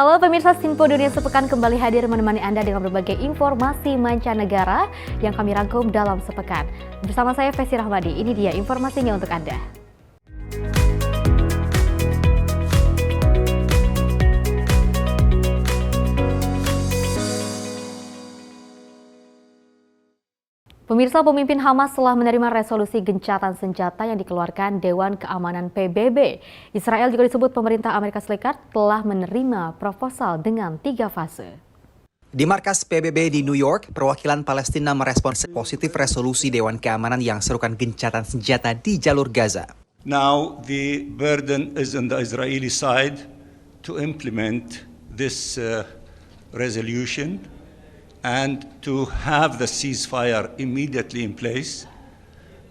Halo pemirsa Sinpo Dunia Sepekan kembali hadir menemani Anda dengan berbagai informasi mancanegara yang kami rangkum dalam sepekan. Bersama saya Fesi Rahmadi, ini dia informasinya untuk Anda. Pemirsa, pemimpin Hamas telah menerima resolusi gencatan senjata yang dikeluarkan Dewan Keamanan PBB. Israel juga disebut pemerintah Amerika Serikat telah menerima proposal dengan 3 fase. Di markas PBB di New York, perwakilan Palestina merespons positif resolusi Dewan Keamanan yang serukan gencatan senjata di jalur Gaza. Now the burden is on the Israeli side to implement this resolution and to have the ceasefire immediately in place,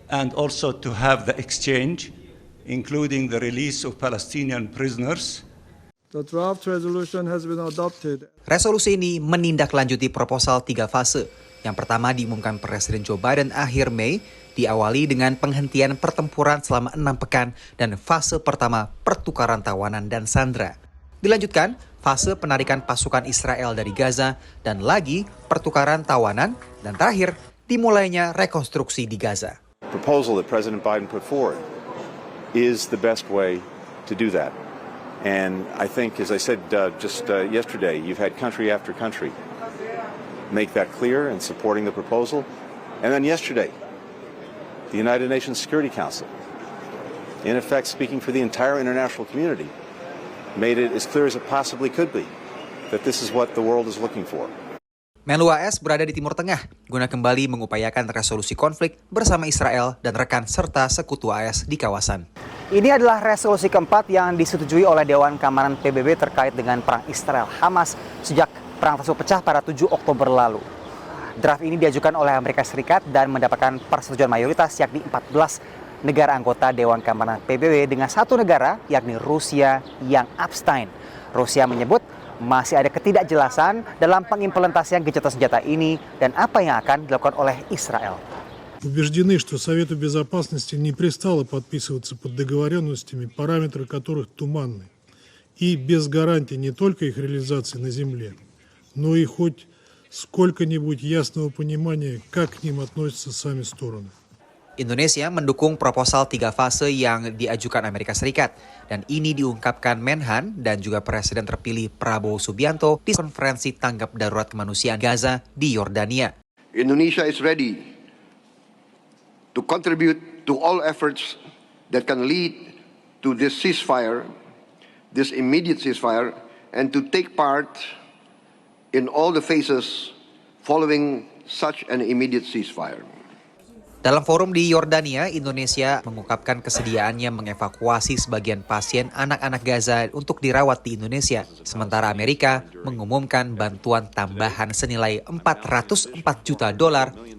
and also to have the exchange, including the release of Palestinian prisoners. The draft resolution has been adopted. Resolusi ini menindaklanjuti proposal 3 fase. Yang pertama diumumkan Presiden Joe Biden akhir Mei, diawali dengan penghentian pertempuran selama 6 pekan dan fase pertama pertukaran tawanan dan sandera. Dilanjutkan fase penarikan pasukan Israel dari Gaza dan lagi pertukaran tawanan dan terakhir dimulainya rekonstruksi di Gaza. Proposal that President Biden put forward is the best way to do that. And I think, as I said just yesterday, you've had country after country make that clear in supporting the proposal. And then yesterday, the United Nations Security Council, in effect speaking for the entire international community, made it as clear as it possibly could be that this is what the world is looking for. Menlu AS berada di Timur Tengah guna kembali mengupayakan resolusi konflik bersama Israel dan rekan serta sekutu AS di kawasan. Ini adalah resolusi keempat yang disetujui oleh Dewan Keamanan PBB terkait dengan perang Israel-Hamas sejak perang tersebut pecah pada 7 Oktober lalu. Draft ini diajukan oleh Amerika Serikat dan mendapatkan persetujuan mayoritas yakni 14 negara anggota Dewan Keamanan PBB dengan satu negara yakni Rusia yang abstain. Rusia menyebut masih ada ketidakjelasan dalam pengimplementasian gencatan senjata ini dan apa yang akan dilakukan oleh Israel. Убеждены, что Совету Безопасности не пристало подписываться под договоренностями, параметры которых туманны, и без гарантий не только их реализации на земле, но и хоть сколько-нибудь ясного понимания, как к ним относятся сами стороны. Indonesia mendukung proposal 3 fase yang diajukan Amerika Serikat dan ini diungkapkan Menhan dan juga Presiden terpilih Prabowo Subianto di konferensi tanggap darurat kemanusiaan Gaza di Yordania. Indonesia is ready to contribute to all efforts that can lead to this ceasefire, this immediate ceasefire, and to take part in all the phases following such an immediate ceasefire. Dalam forum di Yordania, Indonesia mengungkapkan kesediaannya mengevakuasi sebagian pasien anak-anak Gaza untuk dirawat di Indonesia. Sementara Amerika mengumumkan bantuan tambahan senilai $404 juta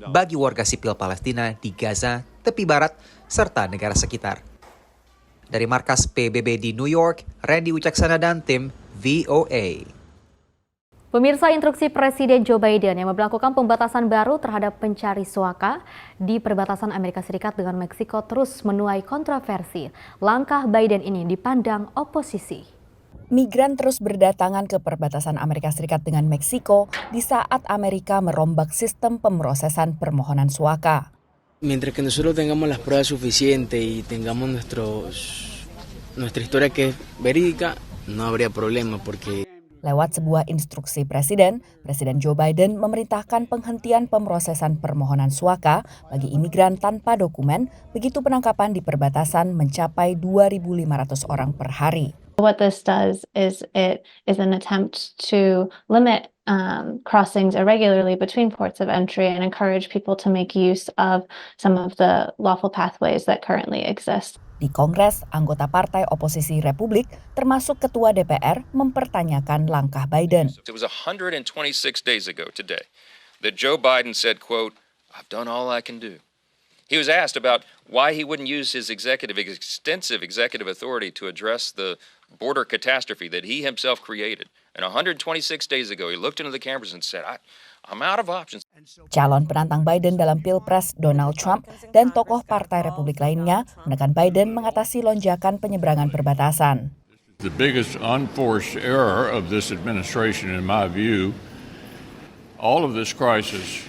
bagi warga sipil Palestina di Gaza, tepi barat, serta negara sekitar. Dari markas PBB di New York, Randy Wicaksana dan tim VOA. Pemirsa, instruksi Presiden Joe Biden yang melakukan pembatasan baru terhadap pencari suaka di perbatasan Amerika Serikat dengan Meksiko terus menuai kontroversi. Langkah Biden ini dipandang oposisi. Migran terus berdatangan ke perbatasan Amerika Serikat dengan Meksiko di saat Amerika merombak sistem pemrosesan permohonan suaka. Mientras que nosotros tengamos las pruebas suficientes y tengamos nuestra historia que es verídica, no habría problema porque Lewat sebuah instruksi Presiden Joe Biden memerintahkan penghentian pemrosesan permohonan suaka bagi imigran tanpa dokumen begitu penangkapan di perbatasan mencapai 2.500 orang per hari. What this does is it is an attempt to limit crossings irregularly between ports of entry and encourage people to make use of some of the lawful pathways that currently exist. Di Kongres, anggota partai oposisi Republik, termasuk Ketua DPR, mempertanyakan langkah Biden. It was 126 days ago today that Joe Biden said, quote, "I've done all I can do." He was asked about why he wouldn't use his extensive executive authority to address the border catastrophe that he himself created. And 126 days ago, he looked into the cameras and said, I'm out of options. Calon penantang Biden dalam Pilpres, Donald Trump, dan tokoh Partai Republik lainnya menekan Biden mengatasi lonjakan penyeberangan perbatasan. The biggest unforced error of this administration, in my view, all of this crisis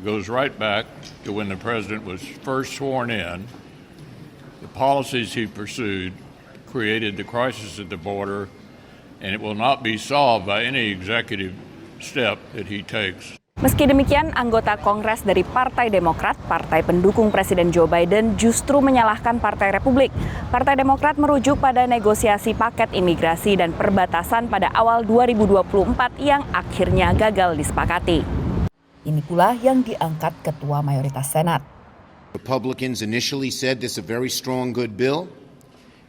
goes right back to when the president was first sworn in. The policies he pursued created the crisis at the border, and it will not be solved by any executive step that he takes. Meski demikian, anggota Kongres dari Partai Demokrat, partai pendukung Presiden Joe Biden, justru menyalahkan Partai Republik. Partai Demokrat merujuk pada negosiasi paket imigrasi dan perbatasan pada awal 2024 yang akhirnya gagal disepakati. Ini pula yang diangkat Ketua Mayoritas Senat. Republicans initially said this is a very strong, good bill,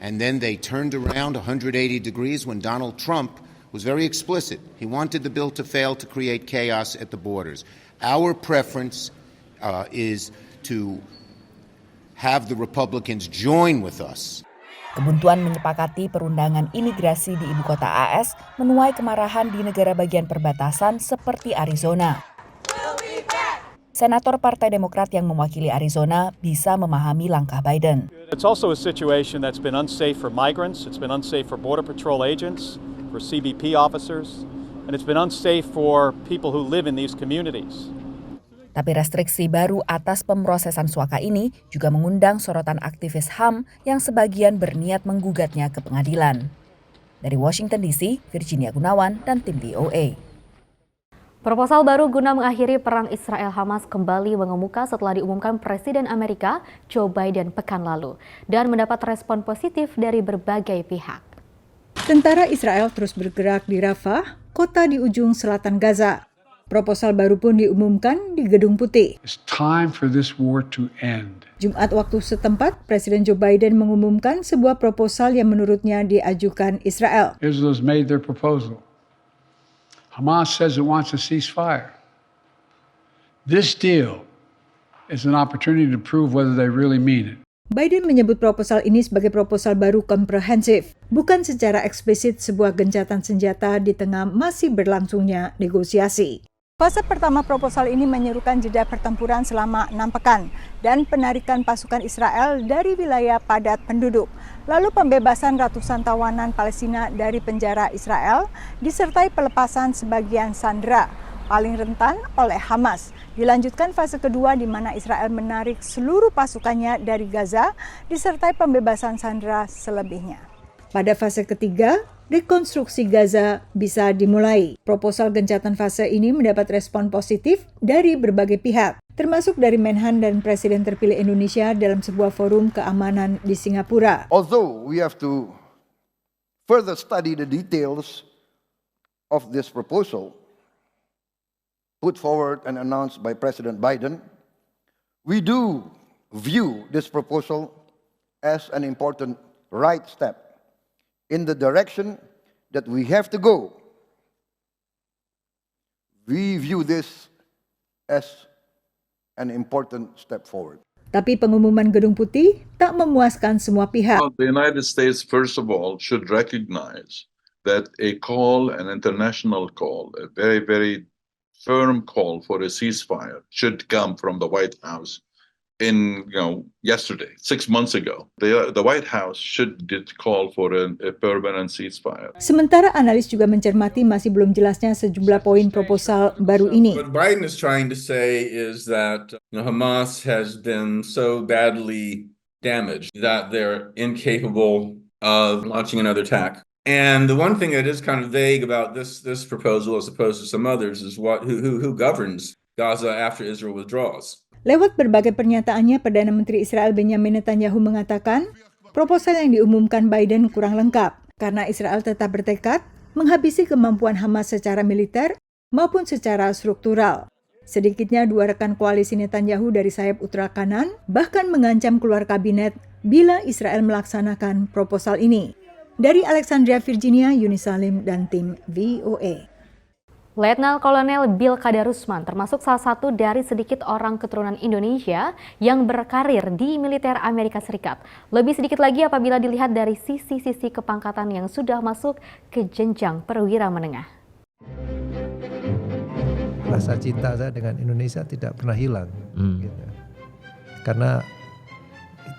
and then they turned around 180 degrees when Donald Trump was very explicit. He wanted the bill to fail to create chaos at the borders. Our preference is to have the Republicans join with us. Kebuntuan menyepakati perundangan imigrasi di ibu kota AS menuai kemarahan di negara bagian perbatasan seperti Arizona. Senator Partai Demokrat yang mewakili Arizona bisa memahami langkah Biden. It's also a situation that's been unsafe for migrants, it's been unsafe for Border Patrol agents, for CBP officers, and it's been unsafe for people who live in these communities. Tapi restriksi baru atas pemrosesan suaka ini juga mengundang sorotan aktivis HAM yang sebagian berniat menggugatnya ke pengadilan. Dari Washington DC, Virginia Gunawan dan tim VOA. Proposal baru guna mengakhiri perang Israel-Hamas kembali mengemuka setelah diumumkan Presiden Amerika Joe Biden pekan lalu dan mendapat respon positif dari berbagai pihak. Tentara Israel terus bergerak di Rafah, kota di ujung selatan Gaza. Proposal baru pun diumumkan di Gedung Putih. It's time for this war to end. Jumat waktu setempat, Presiden Joe Biden mengumumkan sebuah proposal yang menurutnya diajukan Israel. Israel's made their proposal. Hamas says it wants a ceasefire. This deal is an opportunity to prove whether they really mean it. Biden menyebut proposal ini sebagai proposal baru komprehensif, bukan secara eksplisit sebuah gencatan senjata di tengah masih berlangsungnya negosiasi. Fase pertama proposal ini menyerukan jeda pertempuran selama 6 pekan dan penarikan pasukan Israel dari wilayah padat penduduk, lalu pembebasan ratusan tawanan Palestina dari penjara Israel, disertai pelepasan sebagian sandera, paling rentan oleh Hamas. Dilanjutkan fase kedua di mana Israel menarik seluruh pasukannya dari Gaza, disertai pembebasan sandera selebihnya. Pada fase ketiga, rekonstruksi Gaza bisa dimulai. Proposal gencatan fase ini mendapat respon positif dari berbagai pihak, termasuk dari Menhan dan Presiden terpilih Indonesia dalam sebuah forum keamanan di Singapura. Although we have to further study the details of this proposal put forward and announced by President Biden, we do view this proposal as an important right step in the direction that we have to go. We view this as an important step forward. Tapi pengumuman Gedung Putih tak memuaskan semua pihak. The United States, first of all, should recognize that a call, an international call, a very, very firm call for a ceasefire should come from the White House yesterday, 6 months ago. The White House should call for a permanent ceasefire. Sementara analis juga mencermati masih belum jelasnya sejumlah poin proposal baru ini. What Biden is trying to say is that Hamas has been so badly damaged that they're incapable of launching another attack. And the one thing that is kind of vague about this proposal, as opposed to some others, is who governs Gaza after Israel withdraws. Lewat berbagai pernyataannya, Perdana Menteri Israel Benjamin Netanyahu mengatakan proposal yang diumumkan Biden kurang lengkap karena Israel tetap bertekad menghabisi kemampuan Hamas secara militer maupun secara struktural. Sedikitnya 2 rekan koalisi Netanyahu dari sayap utara kanan bahkan mengancam keluar kabinet bila Israel melaksanakan proposal ini. Dari Alexandria, Virginia, Yuni Salim dan tim VOA. Letnan Kolonel Bill Kadarusman termasuk salah satu dari sedikit orang keturunan Indonesia yang berkarir di militer Amerika Serikat. Lebih sedikit lagi apabila dilihat dari sisi-sisi kepangkatan yang sudah masuk ke jenjang perwira menengah. Rasa cinta saya dengan Indonesia tidak pernah hilang, gitu. Karena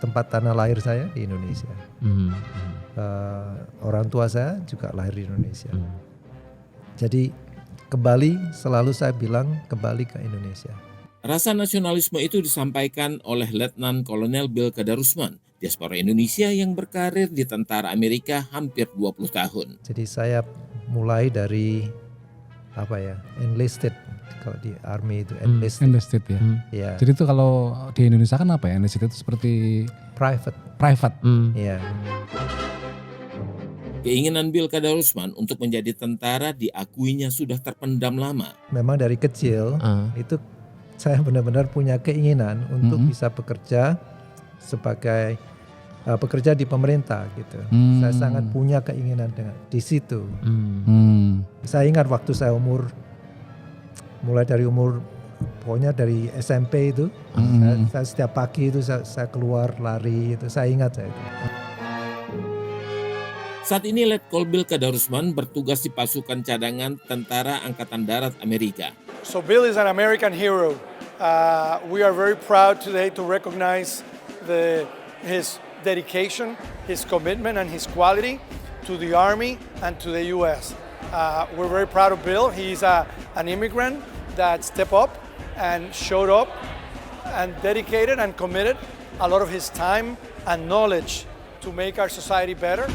tempat tanah lahir saya di Indonesia. orang tua saya juga lahir di Indonesia. Jadi kembali, selalu saya bilang kembali ke Indonesia. Rasa nasionalisme itu disampaikan oleh Letnan Kolonel Bill Kadarusman, diaspora Indonesia yang berkarir di tentara Amerika hampir 20 tahun. Jadi saya mulai dari enlisted, kalau di army itu enlisted ya. Ya. Jadi itu kalau di Indonesia kan apa ya? Enlisted itu seperti private. Iya. Keinginan Bill Kadarusman untuk menjadi tentara diakuinya sudah terpendam lama. Memang dari kecil itu saya benar-benar punya keinginan untuk bisa bekerja sebagai pekerja di pemerintah gitu. Saya sangat punya keinginan di situ. Saya ingat waktu saya mulai dari umur pokoknya dari SMP itu, saya setiap pagi itu saya keluar lari itu, saya ingat saya itu. Saat ini Letkol Bill Kadarusman bertugas di pasukan cadangan Tentara Angkatan Darat Amerika. So Bill is an American hero. We are very proud today to recognize his dedication, his commitment, and his quality to the Army and to the U.S. We're very proud of Bill. He's an immigrant that stepped up and showed up and dedicated and committed a lot of his time and knowledge to make our society better.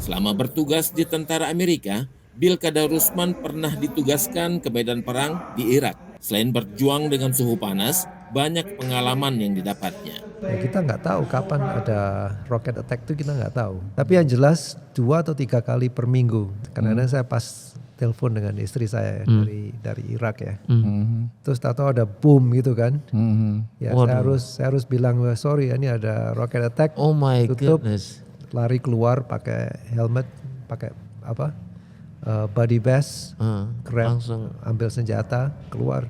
Selama bertugas di tentara Amerika, Bill Kadarusman pernah ditugaskan ke medan perang di Irak. Selain berjuang dengan suhu panas, banyak pengalaman yang didapatnya. Ya, kita nggak tahu kapan ada rocket attack itu, kita nggak tahu. Tapi yang jelas 2 atau 3 kali per minggu. Karena saya pas telepon dengan istri saya dari Irak ya. Terus tahu ada boom gitu kan. Ya saya harus bilang sorry ini ada rocket attack. Oh my tutup, goodness. Lari keluar pakai helmet, pakai body vest, grab, ambil senjata, keluar.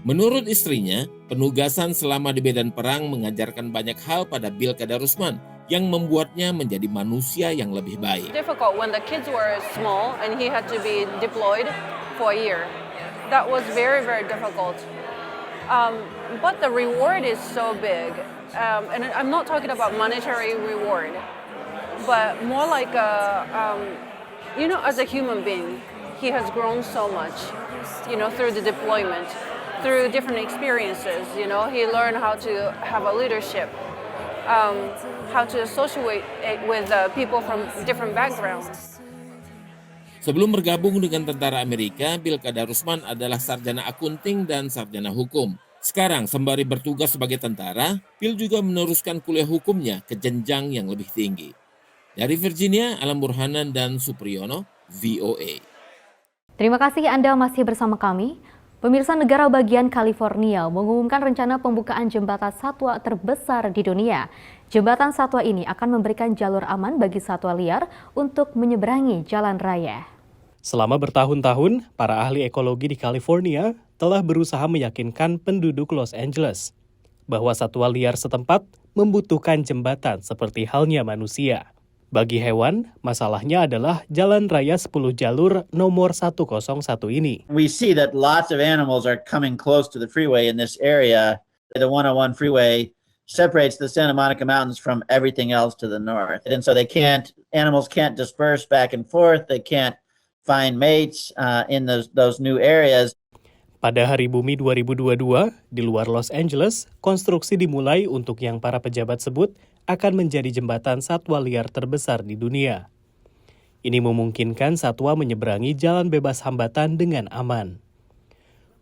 Menurut istrinya, penugasan selama di medan perang mengajarkan banyak hal pada Bill Kadarusman yang membuatnya menjadi manusia yang lebih baik. Difficult when the kids were small and he had to be deployed for a year. That was very, very difficult. But the reward is so big. And I'm not talking about monetary reward, but more like as a human being, he has grown so much, through the deployment, through different experiences. He learned how to have a leadership, how to associate with people from different backgrounds. Sebelum bergabung dengan tentara Amerika, Bill Kadarusman adalah sarjana akunting dan sarjana hukum. Sekarang, sembari bertugas sebagai tentara, Bill juga meneruskan kuliah hukumnya ke jenjang yang lebih tinggi. Dari Virginia, Alam Burhanan dan Supriyono, VOA. Terima kasih Anda masih bersama kami. Pemirsa, negara bagian California mengumumkan rencana pembukaan jembatan satwa terbesar di dunia. Jembatan satwa ini akan memberikan jalur aman bagi satwa liar untuk menyeberangi jalan raya. Selama bertahun-tahun, para ahli ekologi di California telah berusaha meyakinkan penduduk Los Angeles bahwa satwa liar setempat membutuhkan jembatan seperti halnya manusia. Bagi hewan, masalahnya adalah jalan raya 10 jalur nomor 101 ini. We see that lots of animals are coming close to the freeway in this area. The 101 freeway separates the Santa Monica Mountains from everything else to the north. And so animals can't disperse back and forth. They can't find mates in those new areas. Pada Hari Bumi 2022, di luar Los Angeles, konstruksi dimulai untuk yang para pejabat sebut akan menjadi jembatan satwa liar terbesar di dunia. Ini memungkinkan satwa menyeberangi jalan bebas hambatan dengan aman.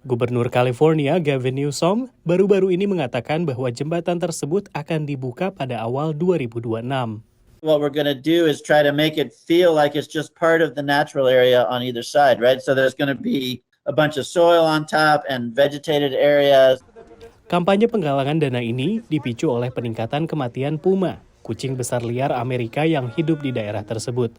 Gubernur California, Gavin Newsom, baru-baru ini mengatakan bahwa jembatan tersebut akan dibuka pada awal 2026. What we're going to do is try to make it feel like it's just part of the natural area on either side, right? So there's going to be a bunch of soil on top and vegetated areas. Kampanye penggalangan dana ini dipicu oleh peningkatan kematian puma, kucing besar liar Amerika yang hidup di daerah tersebut.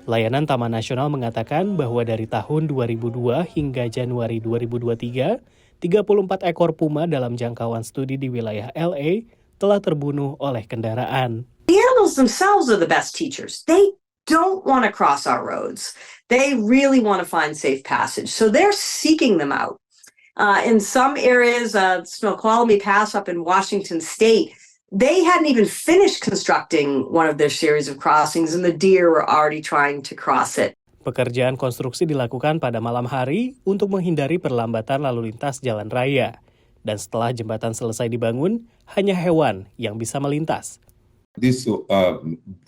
Layanan Taman Nasional mengatakan bahwa dari tahun 2002 hingga Januari 2023, 34 ekor puma dalam jangkauan studi di wilayah LA telah terbunuh oleh kendaraan. The animals themselves are the best teachers. They don't want to cross our roads. They really want to find safe passage. So they're seeking them out. In some areas, Snoqualmie Pass up in Washington State, They hadn't even finished constructing one of their series of crossings, and the deer were already trying to cross it. Pekerjaan konstruksi dilakukan pada malam hari untuk menghindari perlambatan lalu lintas jalan raya. Dan setelah jembatan selesai dibangun, hanya hewan yang bisa melintas. This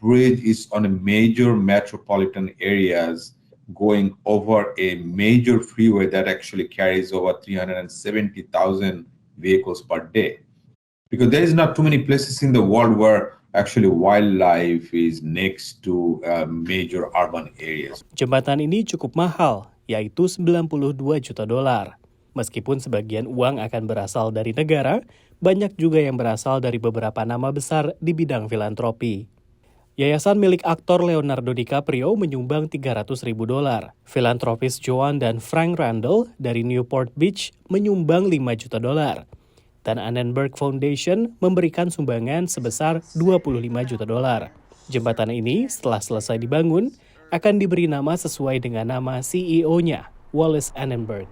bridge is on a major metropolitan areas going over a major freeway that actually carries over 370,000 vehicles per day. Because there is not too many places in the world where actually wildlife is next to major urban areas. Jembatan ini cukup mahal, yaitu $92 juta. Meskipun sebagian uang akan berasal dari negara, banyak juga yang berasal dari beberapa nama besar di bidang filantropi. Yayasan milik aktor Leonardo DiCaprio menyumbang $300.000. Filantropis Joan dan Frank Randall dari Newport Beach menyumbang $5 juta. Dan Annenberg Foundation memberikan sumbangan sebesar $25 juta. Jembatan ini setelah selesai dibangun akan diberi nama sesuai dengan nama CEO-nya, Wallace Annenberg.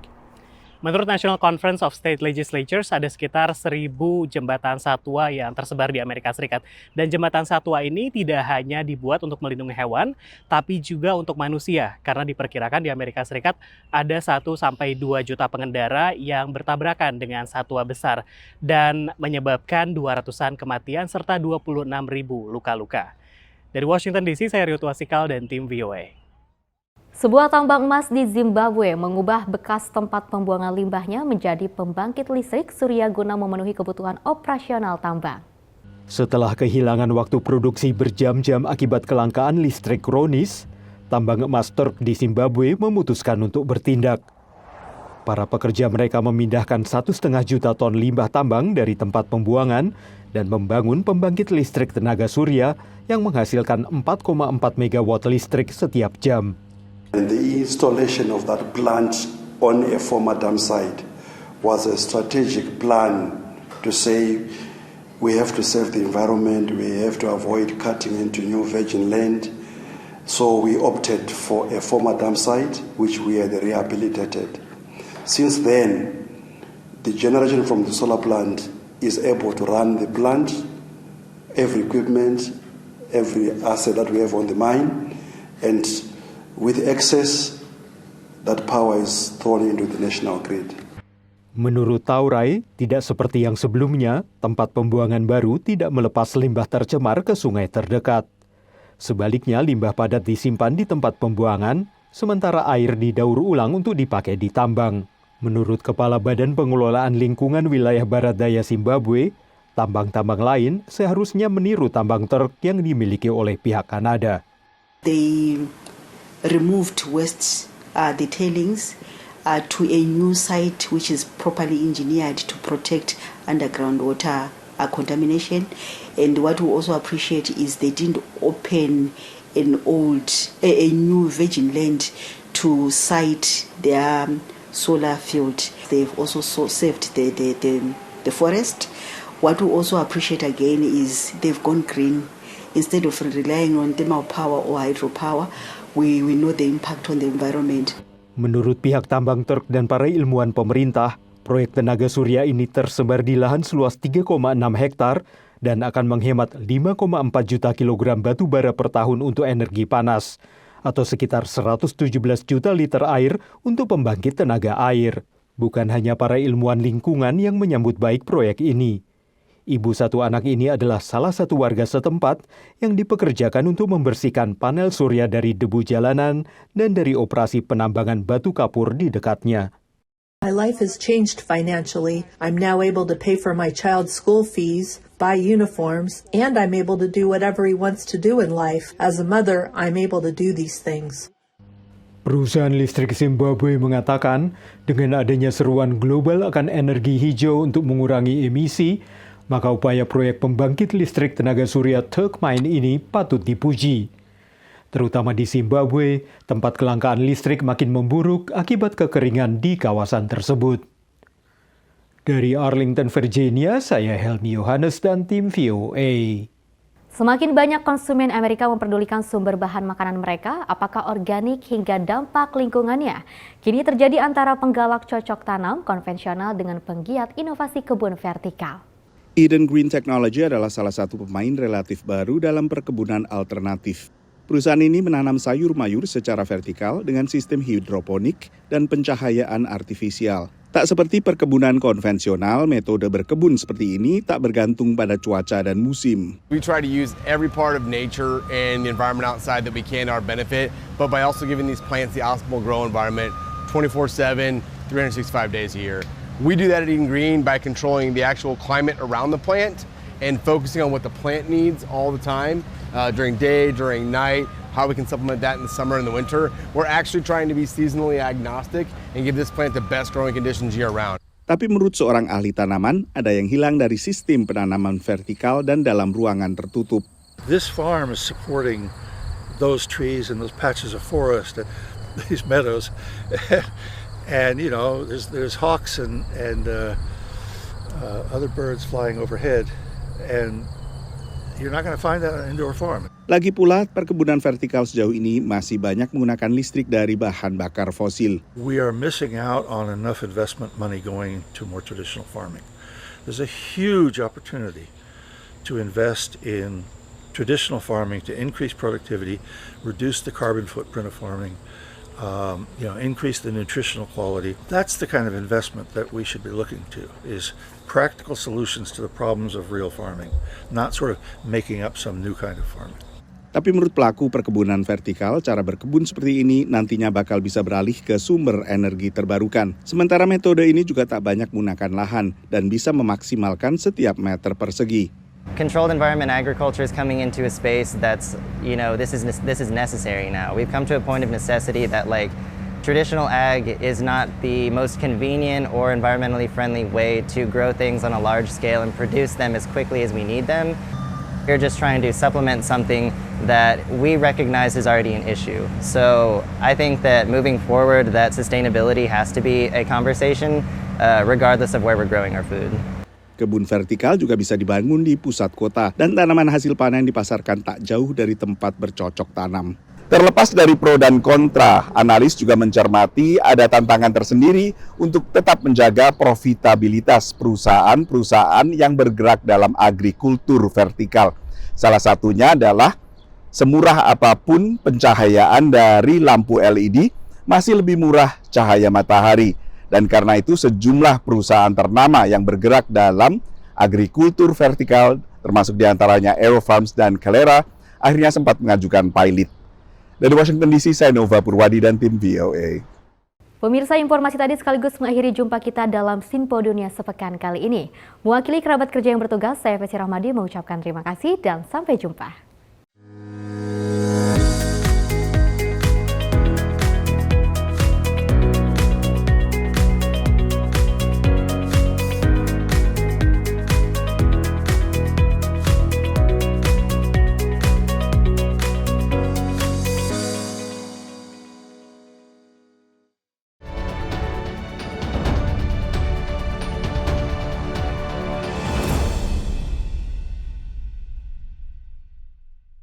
Menurut National Conference of State Legislatures, ada sekitar 1.000 jembatan satwa yang tersebar di Amerika Serikat. Dan jembatan satwa ini tidak hanya dibuat untuk melindungi hewan, tapi juga untuk manusia. Karena diperkirakan di Amerika Serikat ada 1-2 juta pengendara yang bertabrakan dengan satwa besar dan menyebabkan 200-an kematian serta 26.000 luka-luka. Dari Washington DC, saya Rio Tuasikal dan tim VOA. Sebuah tambang emas di Zimbabwe mengubah bekas tempat pembuangan limbahnya menjadi pembangkit listrik surya guna memenuhi kebutuhan operasional tambang. Setelah kehilangan waktu produksi berjam-jam akibat kelangkaan listrik kronis, tambang emas Turk di Zimbabwe memutuskan untuk bertindak. Para pekerja mereka memindahkan 1,5 juta ton limbah tambang dari tempat pembuangan dan membangun pembangkit listrik tenaga surya yang menghasilkan 4,4 megawatt listrik setiap jam. And the installation of that plant on a former dam site was a strategic plan to say we have to save the environment, we have to avoid cutting into new virgin land. So we opted for a former dam site, which we had rehabilitated. Since then, the generation from the solar plant is able to run the plant, every equipment, every asset that we have on the mine, and with excess, that power is thrown into the national grid. Menurut Taurai, tidak seperti yang sebelumnya, tempat pembuangan baru tidak melepas limbah tercemar ke sungai terdekat. Sebaliknya, limbah padat disimpan di tempat pembuangan, sementara air didaur ulang untuk dipakai di tambang. Menurut Kepala Badan Pengelolaan Lingkungan Wilayah Barat Daya Zimbabwe, tambang-tambang lain seharusnya meniru tambang Turk yang dimiliki oleh pihak Kanada. They removed waste, the tailings, to a new site which is properly engineered to protect underground water contamination. And what we also appreciate is they didn't open a new virgin land to site their solar field. They've also saved the forest. What we also appreciate again is they've gone green. Instead of relying on thermal power or hydropower, we know the impact on the environment. Menurut pihak tambang Turk dan para ilmuwan pemerintah, proyek tenaga surya ini tersebar di lahan seluas 3,6 hektar dan akan menghemat 5,4 juta kilogram batu bara per tahun untuk energi panas, atau sekitar 117 juta liter air untuk pembangkit tenaga air. Bukan hanya para ilmuwan lingkungan yang menyambut baik proyek ini. Ibu satu anak ini adalah salah satu warga setempat yang dipekerjakan untuk membersihkan panel surya dari debu jalanan dan dari operasi penambangan batu kapur di dekatnya. My life has changed financially. I'm now able to pay for my child's school fees, buy uniforms, and I'm able to do whatever he wants to do in life. As a mother, I'm able to do these things. Perusahaan listrik Zimbabwe mengatakan dengan adanya seruan global akan energi hijau untuk mengurangi emisi, maka upaya proyek pembangkit listrik tenaga surya Turk Mine ini patut dipuji. Terutama di Zimbabwe, tempat kelangkaan listrik makin memburuk akibat kekeringan di kawasan tersebut. Dari Arlington, Virginia, saya Helmi Yohanes dan tim VOA. Semakin banyak konsumen Amerika memperdulikan sumber bahan makanan mereka, apakah organik hingga dampak lingkungannya. Kini terjadi antara penggalak cocok tanam konvensional dengan penggiat inovasi kebun vertikal. Eden Green Technology adalah salah satu pemain relatif baru dalam perkebunan alternatif. Perusahaan ini menanam sayur mayur secara vertikal dengan sistem hidroponik dan pencahayaan artifisial. Tak seperti perkebunan konvensional, metode berkebun seperti ini tak bergantung pada cuaca dan musim. We try to use every part of nature and the environment outside that we can to our benefit, but by also giving these plants the optimal grow environment 24/7, 365 days a year. We do that at Eden Green by controlling the actual climate around the plant and focusing on what the plant needs all the time, during day, during night, how we can supplement that in the summer and the winter. We're actually trying to be seasonally agnostic and give this plant the best growing conditions year-round. Tapi menurut seorang ahli tanaman, ada yang hilang dari sistem penanaman vertikal dan dalam ruangan tertutup. This farm is supporting those trees and those patches of forest and these meadows. And you know, there's hawks and other birds flying overhead, and you're not going to find that on an indoor farm. Lagi pula, perkebunan vertikal sejauh ini masih banyak menggunakan listrik dari bahan bakar fosil. We are missing out on enough investment money going to more traditional farming. There's a huge opportunity to invest in traditional farming to increase productivity, reduce the carbon footprint of farming. Increase the nutritional quality. That's the kind of investment that we should be looking to, is practical solutions to the problems of real farming, not sort of making up some new kind of farming. Tapi menurut pelaku perkebunan vertikal, cara berkebun seperti ini nantinya bakal bisa beralih ke sumber energi terbarukan. Sementara metode ini juga tak banyak menggunakan lahan dan bisa memaksimalkan setiap meter persegi. Controlled environment agriculture is coming into a space that's, this is necessary now. We've come to a point of necessity that traditional ag is not the most convenient or environmentally friendly way to grow things on a large scale and produce them as quickly as we need them. We're just trying to supplement something that we recognize is already an issue. So I think that moving forward, that sustainability has to be a conversation, regardless of where we're growing our food. Kebun vertikal juga bisa dibangun di pusat kota dan tanaman hasil panen dipasarkan tak jauh dari tempat bercocok tanam. Terlepas dari pro dan kontra, analis juga mencermati ada tantangan tersendiri untuk tetap menjaga profitabilitas perusahaan-perusahaan yang bergerak dalam agrikultur vertikal. Salah satunya adalah semurah apapun pencahayaan dari lampu LED, masih lebih murah cahaya matahari. Dan karena itu sejumlah perusahaan ternama yang bergerak dalam agrikultur vertikal, termasuk diantaranya Aerofarms dan Calera, akhirnya sempat mengajukan pilot. Dari Washington DC, saya Nova Purwadi dan tim VOA. Pemirsa, informasi tadi sekaligus mengakhiri jumpa kita dalam Sinpo Dunia sepekan kali ini. Mewakili kerabat kerja yang bertugas, saya Fesi Rahmadi mengucapkan terima kasih dan sampai jumpa.